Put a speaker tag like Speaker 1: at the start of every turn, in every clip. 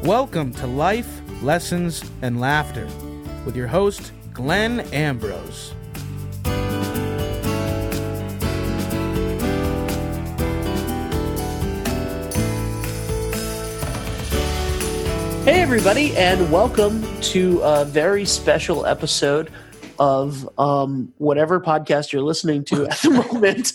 Speaker 1: Welcome to Life, Lessons, and Laughter with your host, Glenn Ambrose.
Speaker 2: Hey everybody, and welcome to a very special episode of whatever podcast you're listening to at the moment.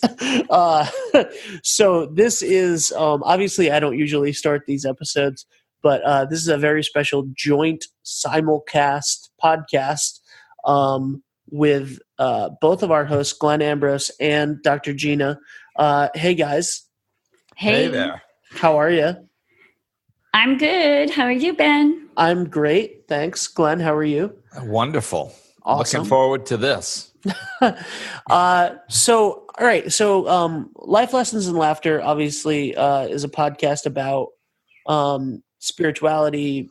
Speaker 2: So this is, obviously I don't usually start these episodes, but this is a very special joint simulcast podcast with both of our hosts, Glenn Ambrose and Dr. Gina. Hey guys.
Speaker 3: Hey there.
Speaker 2: How are you?
Speaker 3: I'm good. How are you, Ben?
Speaker 2: I'm great. Thanks. Glenn, how are you?
Speaker 4: Wonderful.
Speaker 2: Awesome.
Speaker 4: Looking forward to this.
Speaker 2: All right. So, Life Lessons and Laughter obviously is a podcast about spirituality,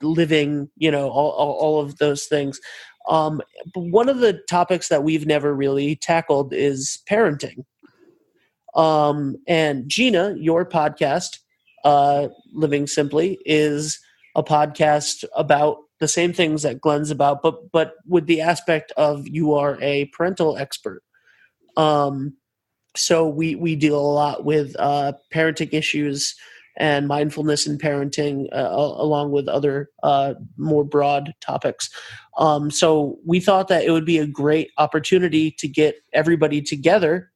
Speaker 2: living, all of those things. But one of the topics that we've never really tackled is parenting. And Gina, your podcast, Living Simply, is a podcast about the same things that Glenn's about, but with the aspect of you are a parental expert. So we deal a lot with parenting issues and mindfulness in parenting, along with other more broad topics. So we thought that it would be a great opportunity to get everybody together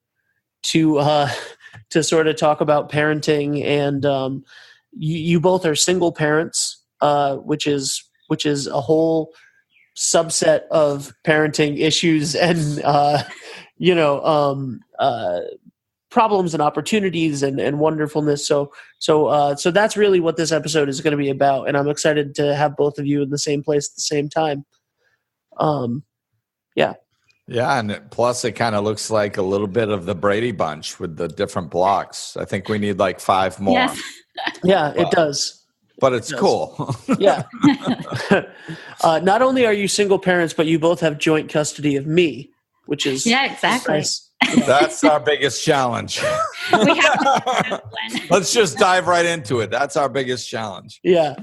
Speaker 2: to sort of talk about parenting. And you both are single parents, which is a whole subset of parenting issues and problems and opportunities and wonderfulness. So that's really what this episode is going to be about, and I'm excited to have both of you in the same place at the same time.
Speaker 4: Yeah, and plus it kind of looks like a little bit of the Brady Bunch with the different blocks. I think we need like 5 more.
Speaker 3: Yes.
Speaker 2: Yeah, it does.
Speaker 4: But it's cool.
Speaker 2: Yeah. Not only are you single parents, but you both have joint custody of me, which is
Speaker 3: exactly.
Speaker 2: Nice.
Speaker 4: That's our biggest challenge.
Speaker 3: We have
Speaker 4: Let's just dive right into it. That's our biggest challenge.
Speaker 2: Yeah.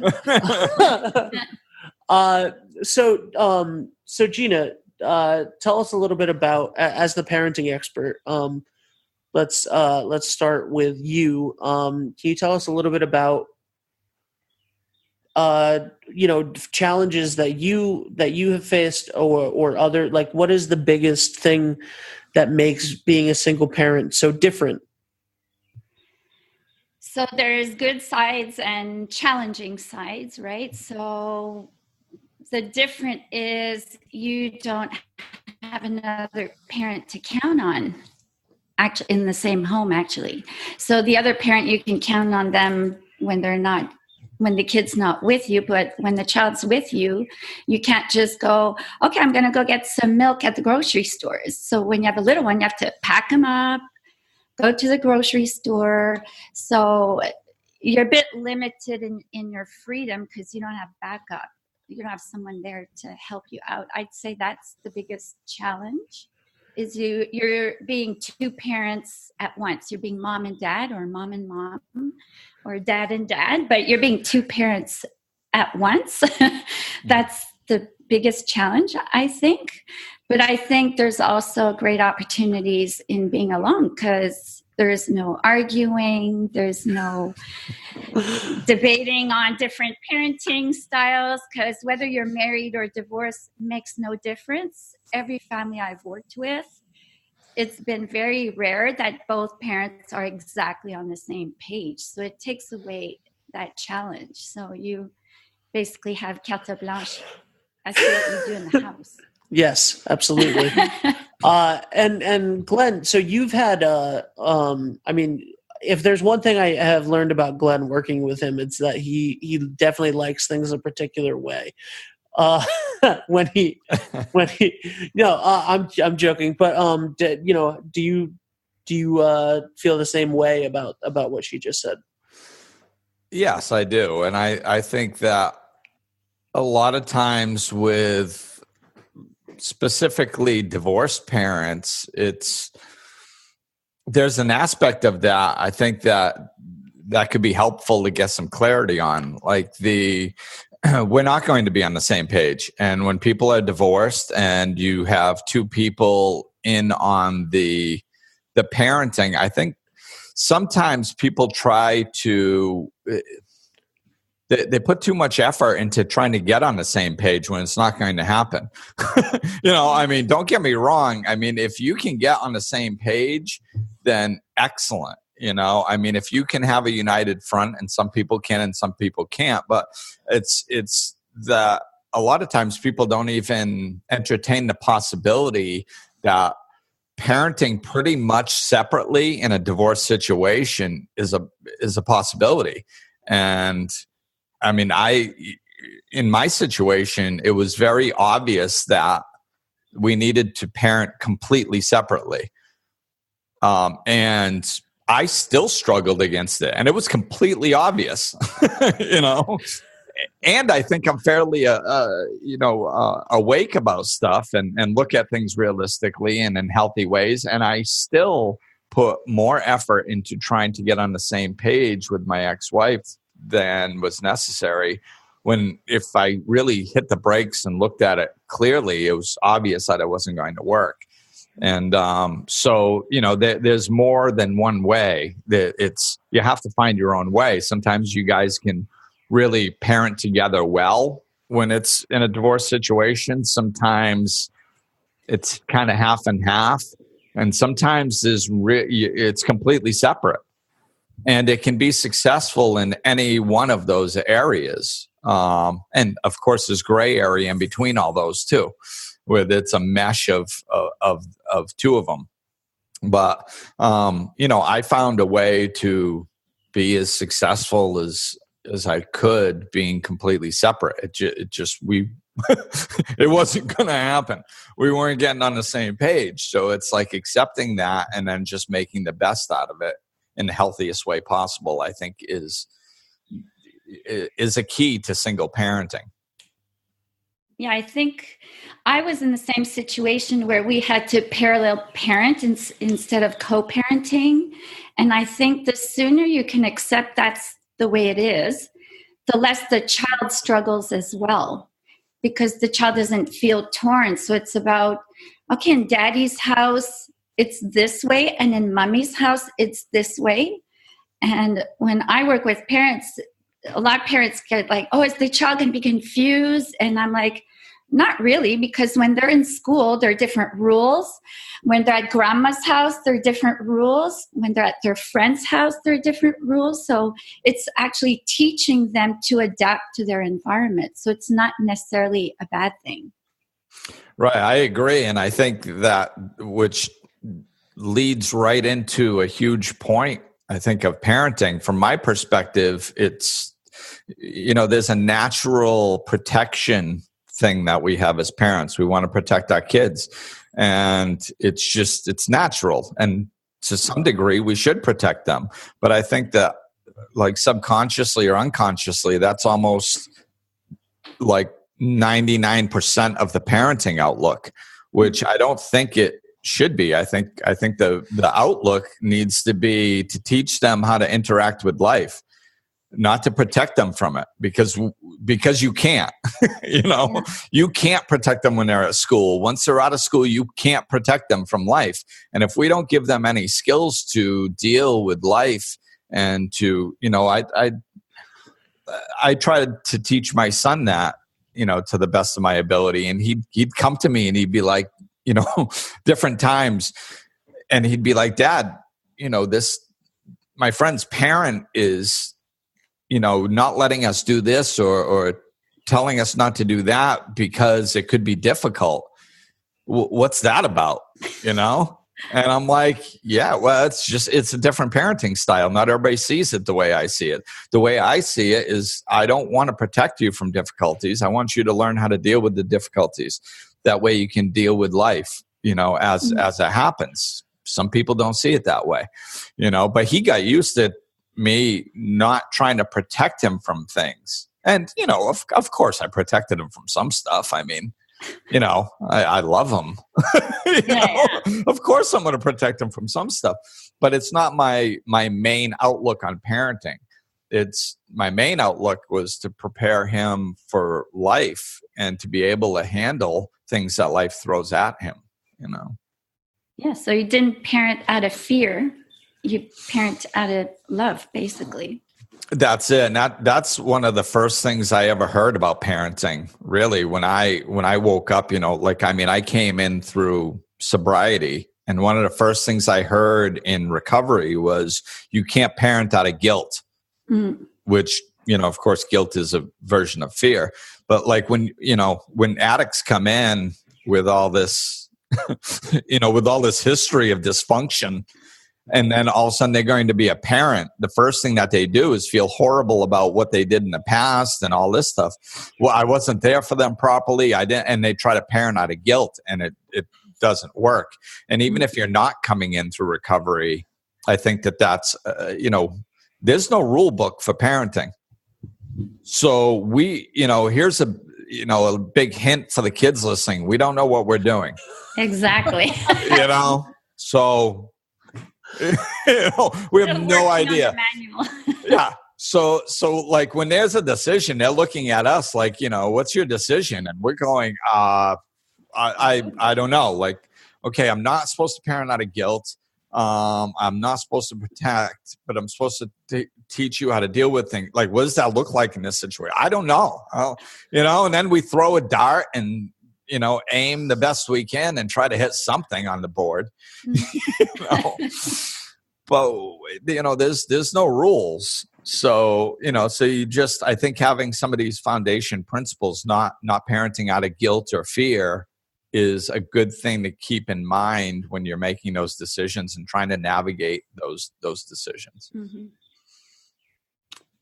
Speaker 2: So Gina, tell us a little bit about, as the parenting expert. Let's start with you. Can you tell us a little bit about challenges that you have faced or other, like, what is the biggest thing that makes being a single parent so different?
Speaker 3: So there's good sides and challenging sides, right? So the different is you don't have another parent to count on actually in the same home, actually. So the other parent, you can count on them when the kid's not with you, but when the child's with you, you can't just go, okay, I'm going to go get some milk at the grocery stores. So when you have a little one, you have to pack them up, go to the grocery store. So you're a bit limited in your freedom because you don't have backup. You don't have someone there to help you out. I'd say that's the biggest challenge, is you're being 2 parents at once. You're being mom and dad, or mom and mom, or dad and dad, but you're being 2 parents at once. That's the biggest challenge, I think. But I think there's also great opportunities in being alone, because there's no arguing, there's no debating on different parenting styles, because whether you're married or divorced makes no difference. Every family I've worked with, it's been very rare that both parents are exactly on the same page. So it takes away that challenge. So you basically have carte blanche as to what you do in the house.
Speaker 2: Yes, absolutely. And Glenn, so you've had, if there's one thing I have learned about Glenn working with him, it's that he definitely likes things a particular way. I'm joking, but do you feel the same way about what she just said?
Speaker 4: Yes, I do. And I think that a lot of times with specifically divorced parents, there's an aspect of that. I think that that could be helpful to get some clarity on. Like we're not going to be on the same page. And when people are divorced and you have two people in on the parenting, I think sometimes people try to, they put too much effort into trying to get on the same page when it's not going to happen. I mean, don't get me wrong. I mean, if you can get on the same page, then excellent. I mean, if you can have a united front, and some people can and some people can't, but it's that a lot of times people don't even entertain the possibility that parenting pretty much separately in a divorce situation is a possibility. And I mean, in my situation, it was very obvious that we needed to parent completely separately. And I still struggled against it, and it was completely obvious, And I think I'm fairly, awake about stuff and look at things realistically and in healthy ways. And I still put more effort into trying to get on the same page with my ex-wife than was necessary. When if I really hit the brakes and looked at it clearly, it was obvious that it wasn't going to work. And so, there's more than one way. You have to find your own way. Sometimes you guys can really parent together well when it's in a divorce situation. Sometimes it's kind of half and half, and sometimes it's completely separate. And it can be successful in any one of those areas. And of course, there's gray area in between all those too, where it's a mesh of two of them. But, I found a way to be as successful as I could being completely separate. It wasn't going to happen. We weren't getting on the same page. So it's like accepting that and then just making the best out of it in the healthiest way possible, I think is a key to single parenting.
Speaker 3: Yeah, I think I was in the same situation where we had to parallel parent instead of co-parenting. And I think the sooner you can accept that's the way it is, the less the child struggles as well, because the child doesn't feel torn. So it's about, okay, in daddy's house, it's this way, and in mommy's house, it's this way. And when I work with parents, a lot of parents get like, oh, is the child going to be confused? And I'm like, not really, because when they're in school, there are different rules. When they're at grandma's house, there are different rules. When they're at their friend's house, there are different rules. So it's actually teaching them to adapt to their environment. So it's not necessarily a bad thing.
Speaker 4: Right, I agree. And I think that which leads right into a huge point, I think, of parenting. From my perspective, it's, there's a natural protection thing that we have as parents. We want to protect our kids, and it's natural. And to some degree, we should protect them. But I think that, like, subconsciously or unconsciously, that's almost like 99% of the parenting outlook, which I don't think it should be. I think the outlook needs to be to teach them how to interact with life, not to protect them from it, because you can't. You can't protect them when they're at school. Once they're out of school, you can't protect them from life. And if we don't give them any skills to deal with life and to, I try to teach my son that, to the best of my ability. And he'd come to me and he'd be like, different times, and he'd be like, Dad, my friend's parent is, not letting us do this or telling us not to do that because it could be difficult. What's that about? And I'm like, yeah, well, it's a different parenting style. Not everybody sees it the way I see it. The way I see it is, I don't want to protect you from difficulties. I want you to learn how to deal with the difficulties. That way you can deal with life, as it happens. Some people don't see it that way, but he got used to me not trying to protect him from things. And, of course I protected him from some stuff. I mean, I love them. Of course I'm going to protect them from some stuff, but it's not my main outlook on parenting. It's my main outlook was to prepare him for life and to be able to handle things that life throws at him,
Speaker 3: Yeah, so you didn't parent out of fear. You parent out of love, basically.
Speaker 4: That's it. And that's one of the first things I ever heard about parenting, really, when I woke up, I came in through sobriety. And one of the first things I heard in recovery was you can't parent out of guilt, which, of course, guilt is a version of fear. But like when addicts come in with all this, with all this history of dysfunction, and then all of a sudden they're going to be a parent, the first thing that they do is feel horrible about what they did in the past and all this stuff. Well, I wasn't there for them properly. I didn't, and they try to parent out of guilt, and it doesn't work. And even if you're not coming in through recovery, I think that's, there's no rule book for parenting. So here's a big hint for the kids listening. We don't know what we're doing.
Speaker 3: Exactly.
Speaker 4: So we have no idea. Yeah. So like when there's a decision, they're looking at us like, what's your decision? And we're going, I don't know. Like, okay, I'm not supposed to parent out of guilt. I'm not supposed to protect, but I'm supposed to teach you how to deal with things. Like, what does that look like in this situation? I don't know. And then we throw a dart and, aim the best we can and try to hit something on the board. But, there's no rules. So, so you just, I think having some of these foundation principles, not parenting out of guilt or fear, is a good thing to keep in mind when you're making those decisions and trying to navigate those decisions.
Speaker 2: Mm-hmm.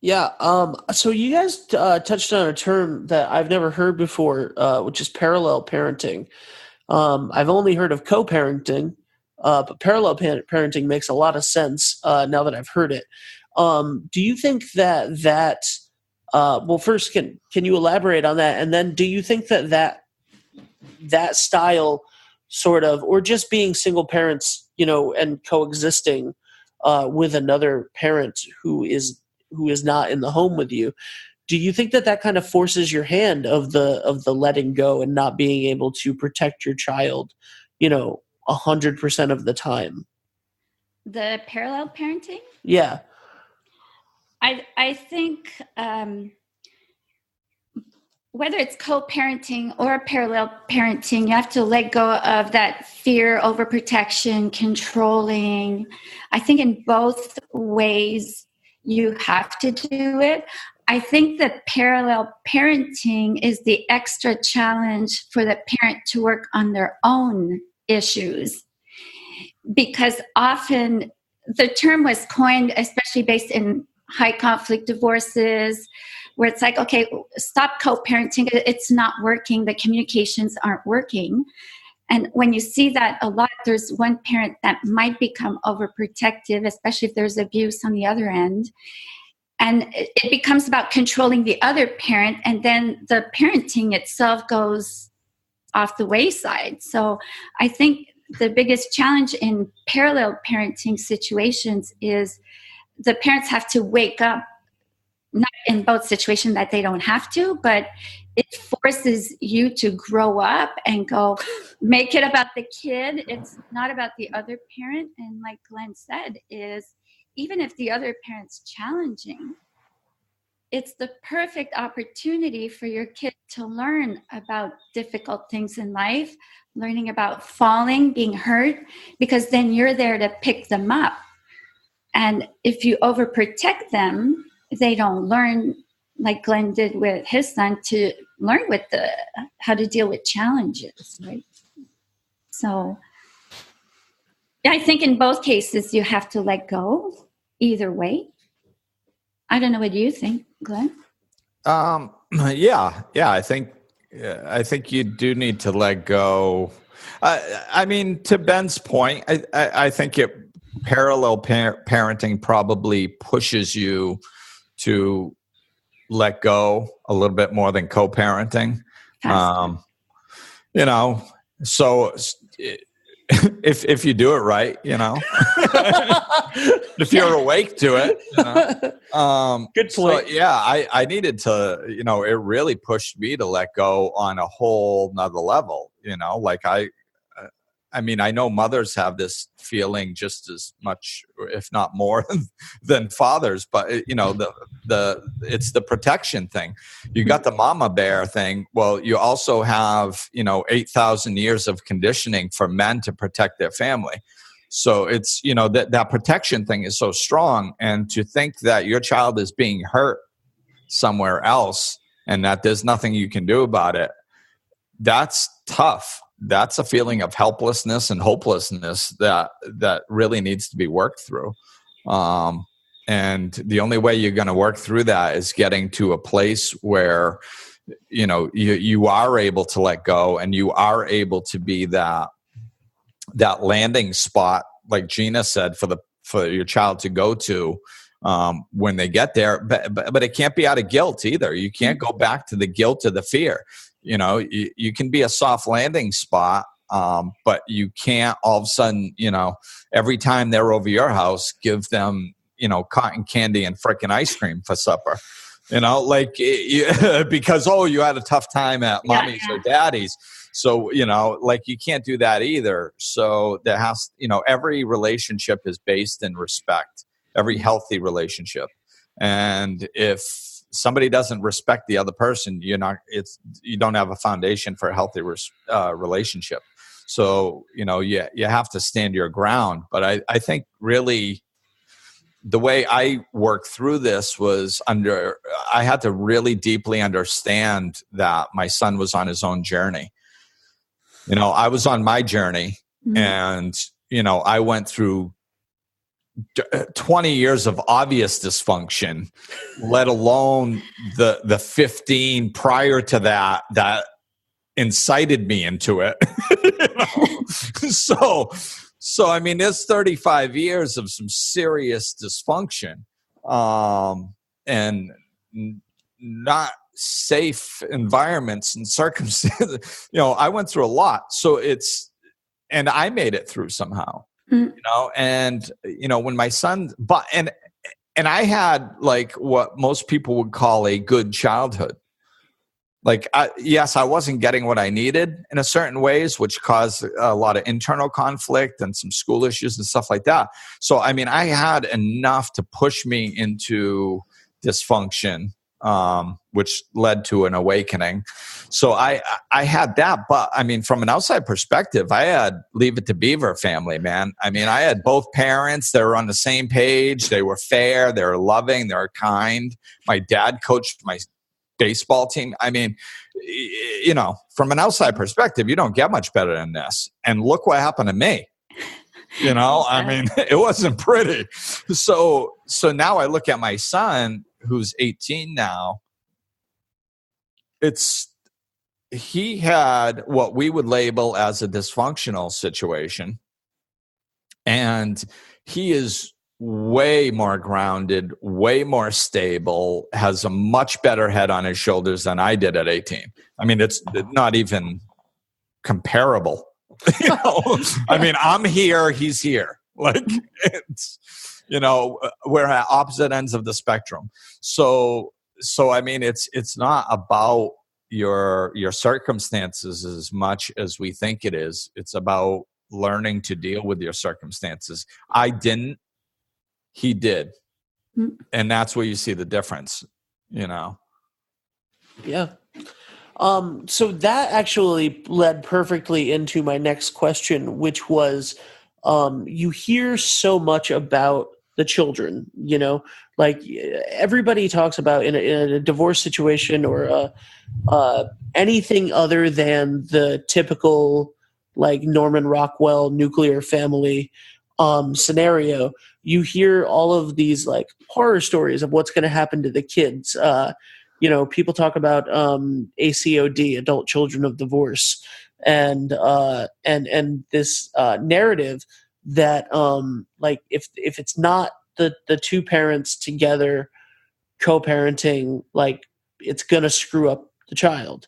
Speaker 2: Yeah. So you guys touched on a term that I've never heard before, which is parallel parenting. I've only heard of co-parenting, but parallel parenting makes a lot of sense now that I've heard it. Do you think that well, first, can you elaborate on that? And then do you think that style sort of, or just being single parents, and coexisting with another parent who is not in the home with you, do you think that kind of forces your hand of the letting go and not being able to protect your child, 100% of the time?
Speaker 3: The parallel parenting?
Speaker 2: Yeah.
Speaker 3: I think whether it's co-parenting or parallel parenting, you have to let go of that fear, overprotection, controlling. I think in both ways you have to do it. I think that parallel parenting is the extra challenge for the parent to work on their own issues, because often the term was coined, especially based in high conflict divorces, where it's like, okay, stop co-parenting. It's not working. The communications aren't working. And when you see that a lot, there's one parent that might become overprotective, especially if there's abuse on the other end. And it becomes about controlling the other parent, and then the parenting itself goes off the wayside. So I think the biggest challenge in parallel parenting situations is the parents have to wake up, not in both situations that they don't have to, but it forces you to grow up and go, make it about the kid. It's not about the other parent. And like Glenn said, is even if the other parent's challenging, it's the perfect opportunity for your kid to learn about difficult things in life, learning about falling, being hurt, because then you're there to pick them up. And if you overprotect them, they don't learn, like Glenn did with his son, to learn with how to deal with challenges, right? So I think in both cases you have to let go either way. I don't know what you think, Glenn.
Speaker 4: Yeah. I think you do need to let go. I mean, to Ben's point, I think parallel parenting probably pushes you to let go a little bit more than co-parenting. you know, so if you do it right, you know, if you're awake to it, you know.
Speaker 2: Good point.
Speaker 4: So yeah, I needed to, you know, it really pushed me to let go on a whole nother level, you know, like I mean, I know mothers have this feeling just as much, if not more, than fathers. But you know, it's the protection thing. You got the mama bear thing. Well, you also have 8,000 years of conditioning for men to protect their family. So it's that protection thing is so strong, and to think that your child is being hurt somewhere else and that there's nothing you can do about it, that's tough. That's a feeling of helplessness and hopelessness that really needs to be worked through. And the only way you're going to work through that is getting to a place where, you are able to let go, and you are able to be that landing spot, like Gina said, for your child to go to when they get there. But it can't be out of guilt either. You can't go back to the guilt or the fear. You can be a soft landing spot, but you can't all of a sudden, every time they're over your house, give them, cotton candy and frickin' ice cream for supper, because, you had a tough time at mommy's or daddy's. So, you can't do that either. So there has, every relationship is based in respect, every healthy relationship. And if somebody doesn't respect the other person, you don't have a foundation for a healthy relationship. So, you have to stand your ground. But I think really the way I worked through this was I had to really deeply understand that my son was on his own journey. I was on my journey, and, I went through 20 years of obvious dysfunction, let alone the 15 prior to that incited me into it. So I mean, there's 35 years of some serious dysfunction, and not safe environments and circumstances. I went through a lot. So and I made it through somehow. And when my son, and I had like what most people would call a good childhood. Like, yes, I wasn't getting what I needed in a certain ways, which caused a lot of internal conflict and some school issues and stuff like that. So, I mean, I had enough to push me into dysfunction, which led to an awakening. So I had that, but I mean, from an outside perspective, I had Leave It to Beaver family, man. I mean, I had both parents. They were on the same page. They were fair. They were loving. They were kind. My dad coached my baseball team. I mean, from an outside perspective, you don't get much better than this. And look what happened to me. I mean, it wasn't pretty. So now I look at my son, who's 18 now. He had what we would label as a dysfunctional situation. And he is way more grounded, way more stable, has a much better head on his shoulders than I did at 18. I mean, it's not even comparable. I mean, I'm here, he's here. Like, it's, we're at opposite ends of the spectrum. So I mean, it's not about your circumstances as much as we think it is. It's about learning to deal with your circumstances. I didn't. He did. And that's where you see the difference, Yeah.
Speaker 2: So that actually led perfectly into my next question, which was, you hear so much about the children, like everybody talks about in a divorce situation or anything other than the typical like Norman Rockwell nuclear family scenario. You hear all of these like horror stories of what's going to happen to the kids. People talk about ACOD, adult children of divorce, and this narrative that like if it's not the two parents together co-parenting, like it's going to screw up the child.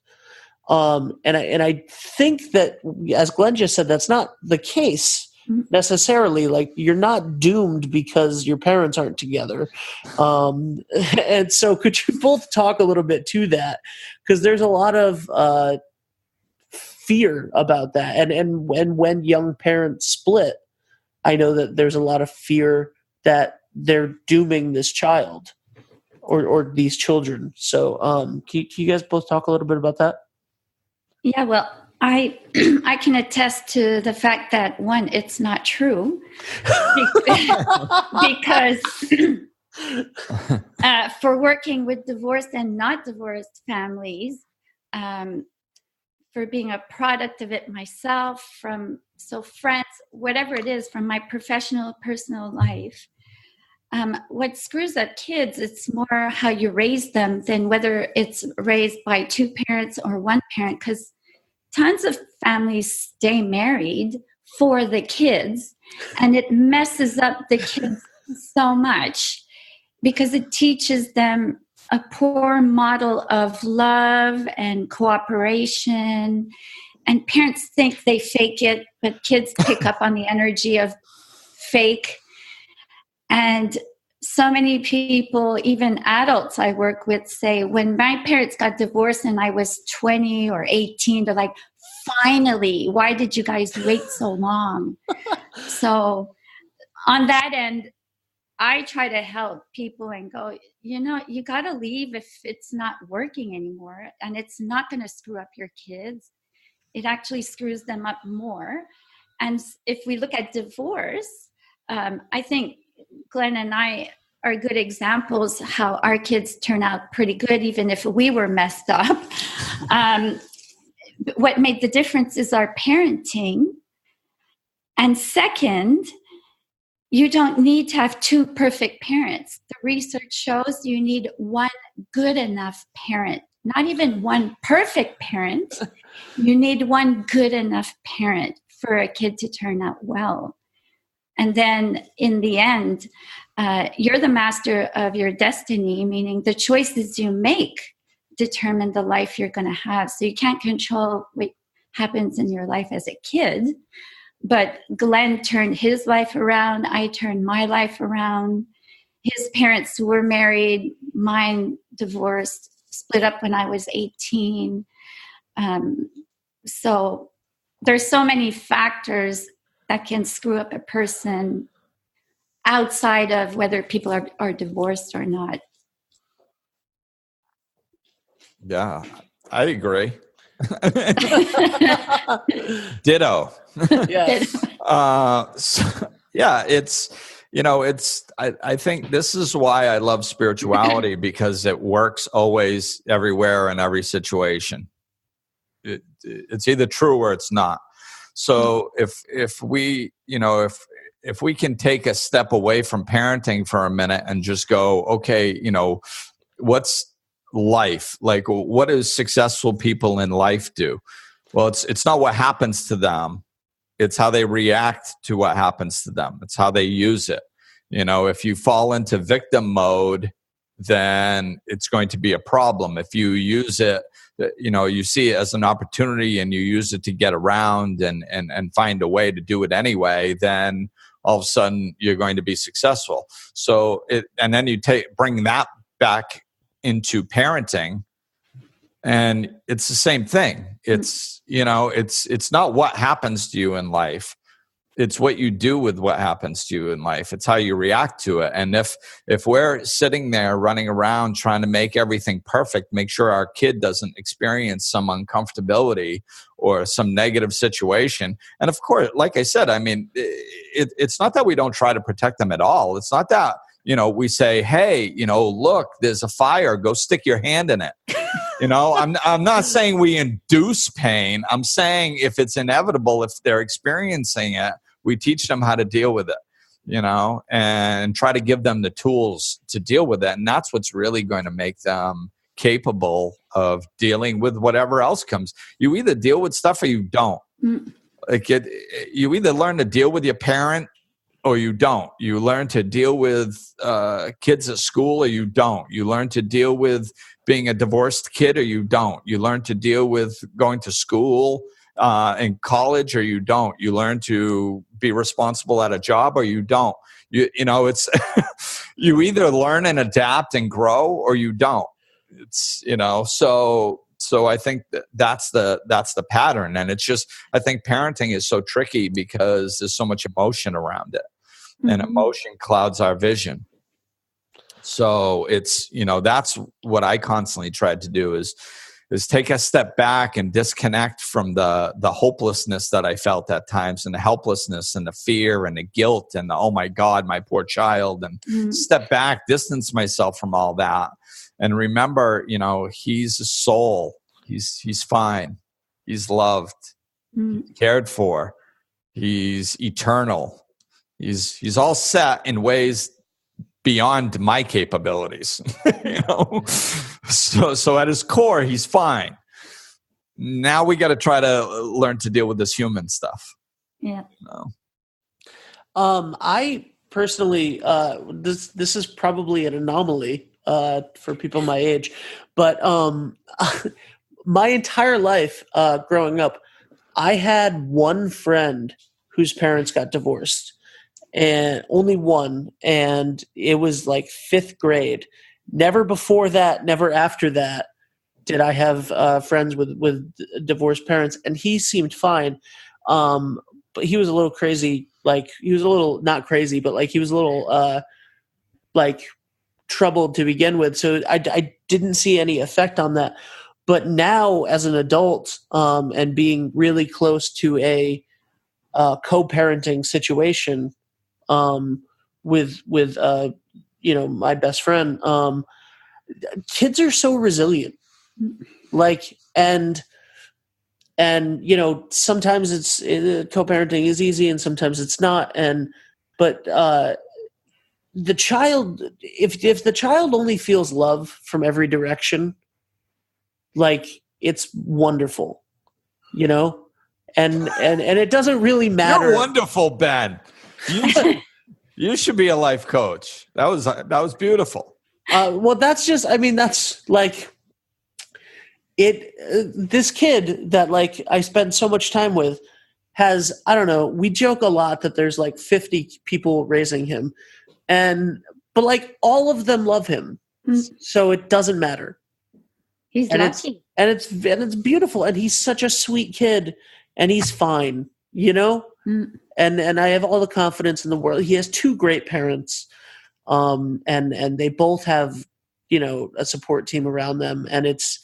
Speaker 2: And I think that, as Glenn just said, that's not the case necessarily. Like, you're not doomed because your parents aren't together. And so could you both talk a little bit to that? Because there's a lot of fear about that. And when young parents split, I know that there's a lot of fear that they're dooming this child or these children. So can you guys both talk a little bit about that?
Speaker 3: Yeah, well, I can attest to the fact that, one, it's not true, because for working with divorced and not divorced families, for being a product of it myself, friends, whatever it is, from my professional, personal life, what screws up kids, it's more how you raise them than whether it's raised by two parents or one parent, because tons of families stay married for the kids, and it messes up the kids so much because it teaches them a poor model of love and cooperation. And parents think they fake it, but kids pick up on the energy of fake. And so many people, even adults I work with, say, when my parents got divorced and I was 20 or 18, they're like, finally, why did you guys wait so long? So on that end, I try to help people and go, you got to leave if it's not working anymore, and it's not going to screw up your kids. It actually screws them up more. And if we look at divorce, I think Glenn and I are good examples how our kids turn out pretty good, even if we were messed up. What made the difference is our parenting. And second, you don't need to have two perfect parents. The research shows you need one good enough parent, not even one perfect parent. You need one good enough parent for a kid to turn out well. And then in the end, you're the master of your destiny, meaning the choices you make determine the life you're going to have. So you can't control what happens in your life as a kid. But Glenn turned his life around. I turned my life around. His parents were married. Mine divorced, split up when I was 18. So there's so many factors that can screw up a person outside of whether people are divorced or not.
Speaker 4: Yeah, I agree. Ditto.
Speaker 2: Yes.
Speaker 4: I think this is why I love spirituality, because it works always, everywhere, in every situation. It's either true or it's not. So if we can take a step away from parenting for a minute and just go, okay, what's life like? What do successful people in life do? Well, it's not what happens to them. It's how they react to what happens to them. It's how they use it. If you fall into victim mode, then it's going to be a problem. If you use it, you see it as an opportunity and you use it to get around and find a way to do it anyway, then all of a sudden you're going to be successful. So and then you bring that back into parenting, and it's the same thing. It's not what happens to you in life. It's what you do with what happens to you in life. It's how you react to it. And if we're sitting there running around trying to make everything perfect, make sure our kid doesn't experience some uncomfortability or some negative situation. And of course, like I said, I mean, it's not that we don't try to protect them at all. It's not that, we say, hey, look, there's a fire, go stick your hand in it. I'm not saying we induce pain. I'm saying if it's inevitable, if they're experiencing it, we teach them how to deal with it, and try to give them the tools to deal with it. And that's what's really going to make them capable of dealing with whatever else comes. You either deal with stuff or you don't. Like you either learn to deal with your parent or you don't. You learn to deal with kids at school or you don't. You learn to deal with being a divorced kid or you don't. You learn to deal with going to school in college or you don't. You learn to be responsible at a job or you don't. You know, it's you either learn and adapt and grow or you don't. It's, you know, so I think that's the pattern. And it's just, I think parenting is so tricky because there's so much emotion around it, and emotion clouds our vision. So it's, you know, that's what I constantly tried to do is take a step back and disconnect from the hopelessness that I felt at times, and the helplessness and the fear and the guilt and the, oh my God, my poor child, and step back, distance myself from all that. And remember, you know, he's a soul. He's fine. He's loved. He's cared for. He's eternal. He's all set in ways beyond my capabilities. You know, so at his core, he's fine. Now we got to try to learn to deal with this human stuff.
Speaker 3: Yeah.
Speaker 2: I personally, this is probably an anomaly for people my age, but my entire life growing up, I had one friend whose parents got divorced, and only one, and it was like 5th grade. Never before that, never after that did I have friends with divorced parents, and he seemed fine. But he was a little crazy. Like, he was a little, not crazy, but like he was a little like troubled to begin with. So I didn't see any effect on that. But now as an adult, and being really close to a co-parenting situation with you know, my best friend, kids are so resilient. Like, and you know, sometimes co-parenting is easy and sometimes it's not. But the child, if the child only feels love from every direction, like, it's wonderful, you know, and it doesn't really matter.
Speaker 4: You're wonderful, Ben. You should be a life coach. That was beautiful.
Speaker 2: Well, that's just, I mean, that's like it. This kid that like I spent so much time with has, I don't know, we joke a lot that there's like 50 people raising him, but like all of them love him, so it doesn't matter.
Speaker 3: He's lucky.
Speaker 2: It's beautiful, and he's such a sweet kid, and he's fine, you know. And I have all the confidence in the world. He has 2 great parents, and they both have, you know, a support team around them, and it's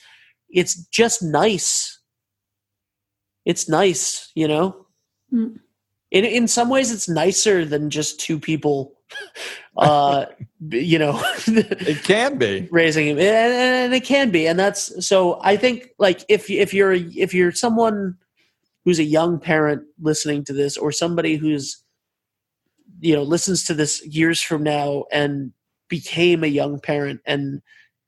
Speaker 2: just nice. It's nice, you know. In some ways, it's nicer than just 2 people. You know,
Speaker 4: it can be
Speaker 2: raising him, and it can be, and that's so. I think like if you're someone who's a young parent listening to this, or somebody who's, you know, listens to this years from now and became a young parent and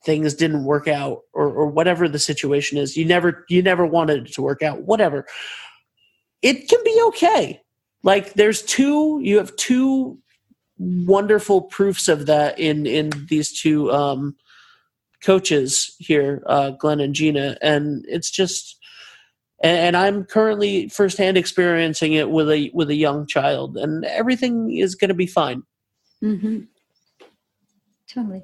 Speaker 2: things didn't work out, or whatever the situation is, you never wanted it to work out, whatever, it can be okay. Like, you have 2 wonderful proofs of that in these 2 coaches here, Glenn and Gina, and it's just, and I'm currently firsthand experiencing it with a young child, and everything is going to be fine.
Speaker 3: Totally.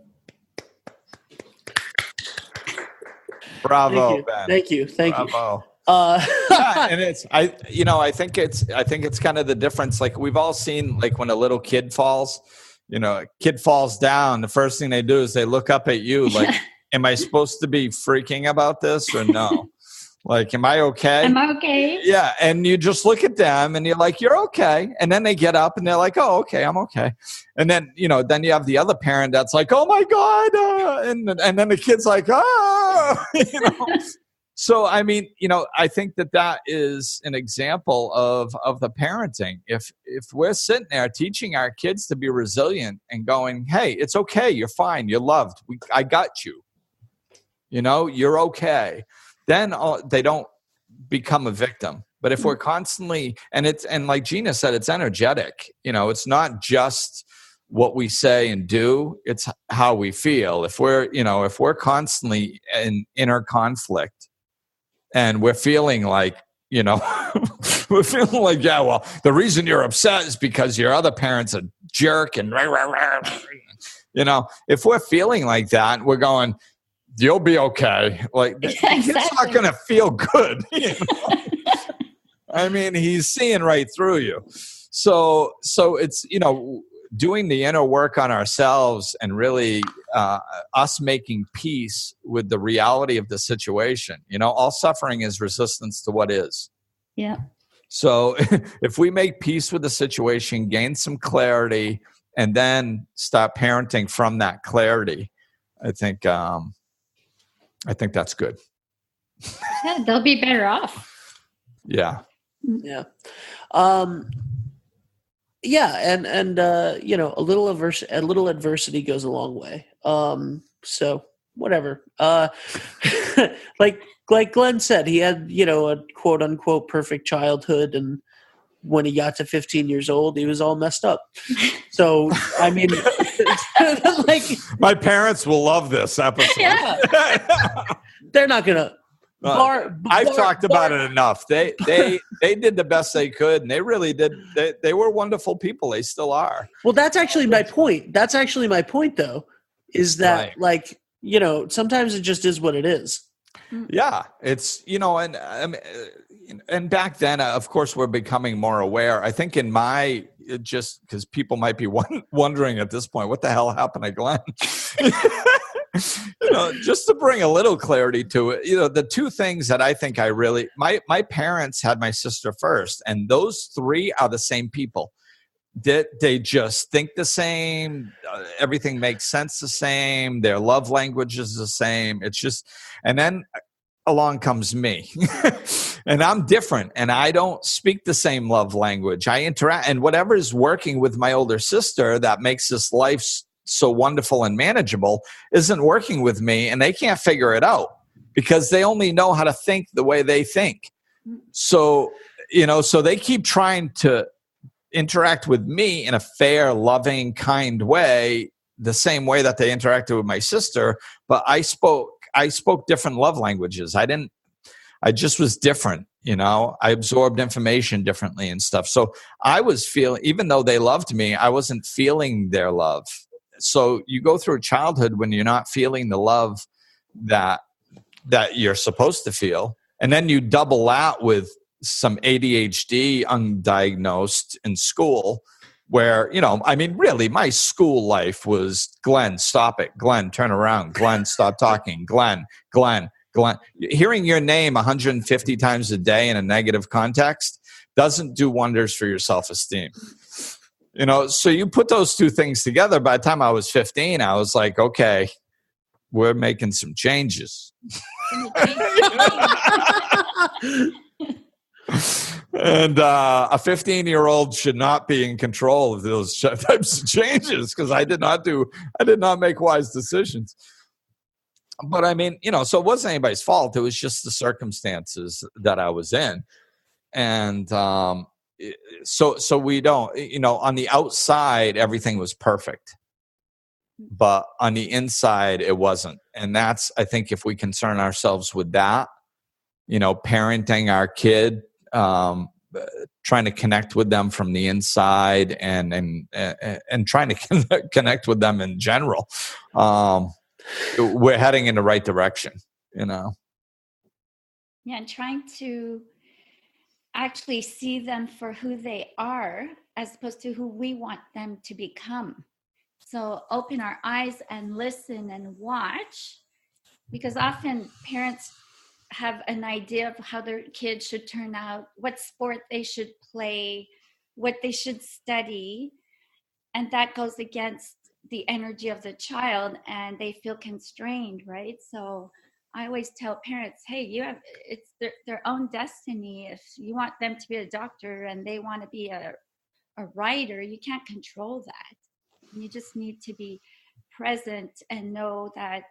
Speaker 4: Bravo, Ben.
Speaker 2: Thank you.
Speaker 4: Bravo. Yeah, and I think it's kind of the difference. Like, we've all seen, like, when a little kid falls, you know, a kid falls down, the first thing they do is they look up at you like, am I supposed to be freaking about this or no? Like, am I okay?
Speaker 3: Am I okay?
Speaker 4: Yeah. And you just look at them and you're like, you're okay. And then they get up and they're like, oh, okay, I'm okay. And then, you know, then you have the other parent that's like, oh my God. And then the kid's like, ah, you know. So, I mean, you know, I think that is an example of the parenting. If we're sitting there teaching our kids to be resilient and going, hey, it's okay. You're fine. You're loved. I got you. You know, you're okay. Then they don't become a victim. But if we're constantly, and like Gina said, it's energetic. You know, it's not just what we say and do, it's how we feel. If we're constantly in inner conflict and we're feeling like, we're feeling like, yeah, well, the reason you're upset is because your other parent's a jerk and if we're feeling like that, we're going, you'll be okay. Like the kid's not going to feel good. I mean, he's seeing right through you. So it's, doing the inner work on ourselves and really us making peace with the reality of the situation. All suffering is resistance to what is.
Speaker 3: Yeah.
Speaker 4: So if we make peace with the situation, gain some clarity, and then start parenting from that clarity, I think that's good.
Speaker 3: Yeah, they'll be better off.
Speaker 4: Yeah.
Speaker 2: Yeah. And a little adversity goes a long way. So whatever. Like Glenn said, he had, a quote unquote perfect childhood, and when he got to 15 years old, he was all messed up. So, I mean, like,
Speaker 4: my parents will love this episode.
Speaker 2: Yeah. They're not gonna.
Speaker 4: I've talked about it enough. They did the best they could, and they really did. They were wonderful people. They still are.
Speaker 2: Well, that's actually my point. Though, is that sometimes it just is what it is.
Speaker 4: Yeah, it's and back then, of course, we're becoming more aware. I think just because people might be wondering at this point, what the hell happened to Glenn? Just to bring a little clarity to it, the two things that I think my parents had my sister first, and those three are the same people. They just think the same. Everything makes sense the same. Their love language is the same. It's just, and then along comes me, and I'm different, and I don't speak the same love language. I interact, and whatever is working with my older sister that makes this life so wonderful and manageable isn't working with me, and they can't figure it out because they only know how to think the way they think. So they keep trying to interact with me in a fair, loving, kind way, the same way that they interacted with my sister, but I spoke different love languages. I just was different, I absorbed information differently and stuff. So I was feeling, even though they loved me, I wasn't feeling their love. So you go through a childhood when you're not feeling the love that you're supposed to feel. And then you double that with some ADHD undiagnosed in school where, really my school life was Glenn, stop it. Glenn, turn around. Glenn, stop talking. Glenn. Hearing your name 150 times a day in a negative context doesn't do wonders for your self-esteem. So you put those two things together. By the time I was 15, I was like, okay, we're making some changes. And a 15-year-old should not be in control of those types of changes because I did not make wise decisions. But I mean, so it wasn't anybody's fault. It was just the circumstances that I was in. And so we don't, on the outside, everything was perfect. But on the inside, it wasn't. And that's, I think, if we concern ourselves with that, parenting our kid, trying to connect with them from the inside and trying to connect with them in general, we're heading in the right direction, Yeah,
Speaker 3: and trying to actually see them for who they are as opposed to who we want them to become. So open our eyes and listen and watch, because often parents have an idea of how their kids should turn out, what sport they should play, what they should study. And that goes against the energy of the child and they feel constrained, right? So I always tell parents, hey, it's their own destiny. If you want them to be a doctor and they want to be a writer, you can't control that. You just need to be present and know that,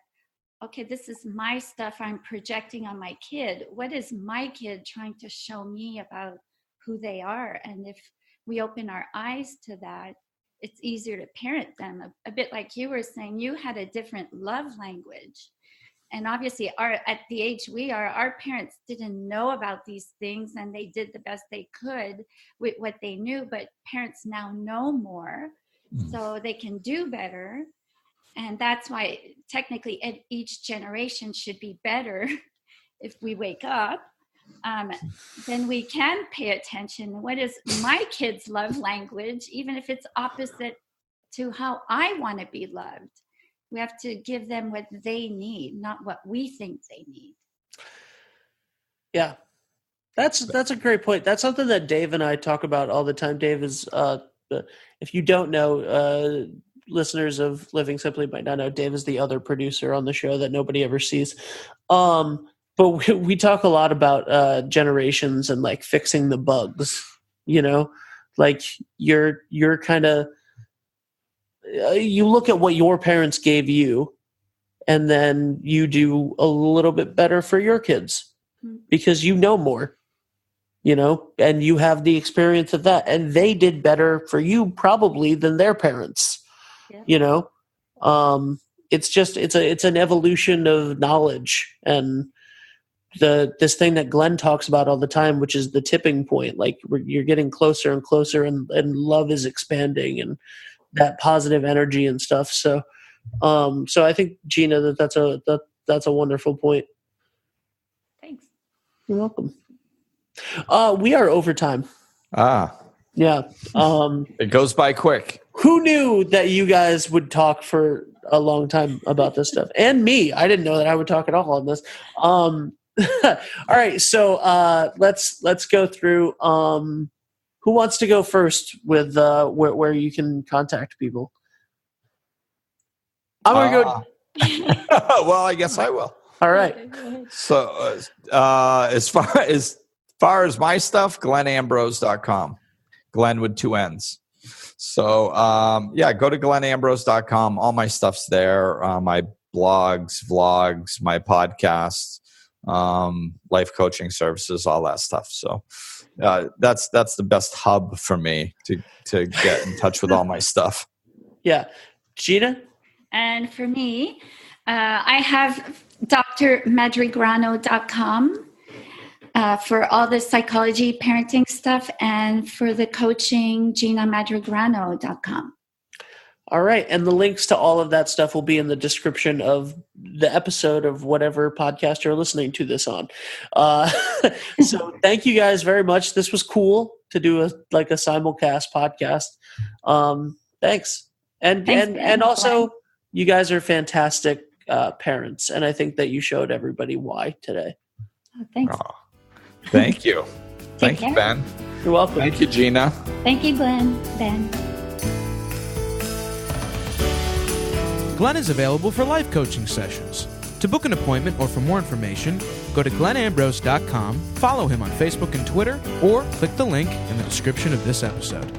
Speaker 3: okay, this is my stuff I'm projecting on my kid. What is my kid trying to show me about who they are? And if we open our eyes to that, it's easier to parent them. A bit like you were saying, you had a different love language. And obviously at the age we are, our parents didn't know about these things, and they did the best they could with what they knew. But parents now know more, so they can do better. And that's why technically each generation should be better. If we wake up, then we can pay attention. What is my kids' love language, even if it's opposite to how I want to be loved? We have to give them what they need, not what we think they need.
Speaker 2: Yeah, that's a great point. That's something that Dave and I talk about all the time. Dave is, if you don't know, listeners of Living Simply might not know, Dave is the other producer on the show that nobody ever sees. But we talk a lot about generations and like fixing the bugs, like you're kind of, you look at what your parents gave you, and then you do a little bit better for your kids because you know more, and you have the experience of that, and they did better for you probably than their parents. Yeah. It's an evolution of knowledge, and this thing that Glenn talks about all the time, which is the tipping point. Like you're getting closer and closer, and love is expanding, and that positive energy and stuff. So I think, Gina, that's a wonderful point.
Speaker 3: Thanks.
Speaker 2: You're welcome. We are over time. Yeah.
Speaker 4: It goes by quick.
Speaker 2: Who knew that you guys would talk for a long time about this stuff? And me, I didn't know that I would talk at all on this. All right. So let's go through, who wants to go first with where you can contact people? I'm going to go.
Speaker 4: Well, I guess I will.
Speaker 2: All right.
Speaker 4: So as far as my stuff, glennambrose.com. Glenn with 2 N's. So go to glennambrose.com. All my stuff's there. My blogs, vlogs, my podcasts, life coaching services, all that stuff. So that's the best hub for me to get in touch with all my stuff.
Speaker 2: Yeah. Gina?
Speaker 3: And for me, I have drmadrigrano.com for all the psychology parenting stuff, and for the coaching, ginamadrigrano.com.
Speaker 2: All right. And the links to all of that stuff will be in the description of the episode of whatever podcast you're listening to this on. So thank you guys very much. This was cool to do a simulcast podcast. Thanks. And also, you guys are fantastic parents. And I think that you showed everybody why today.
Speaker 3: Oh, thanks.
Speaker 4: Oh, thank you. Thank you, Ben.
Speaker 2: You're welcome.
Speaker 4: Thank you, Gina.
Speaker 3: Thank you, Glenn. Ben.
Speaker 1: Glenn is available for life coaching sessions. To book an appointment or for more information, go to glennambrose.com, follow him on Facebook and Twitter, or click the link in the description of this episode.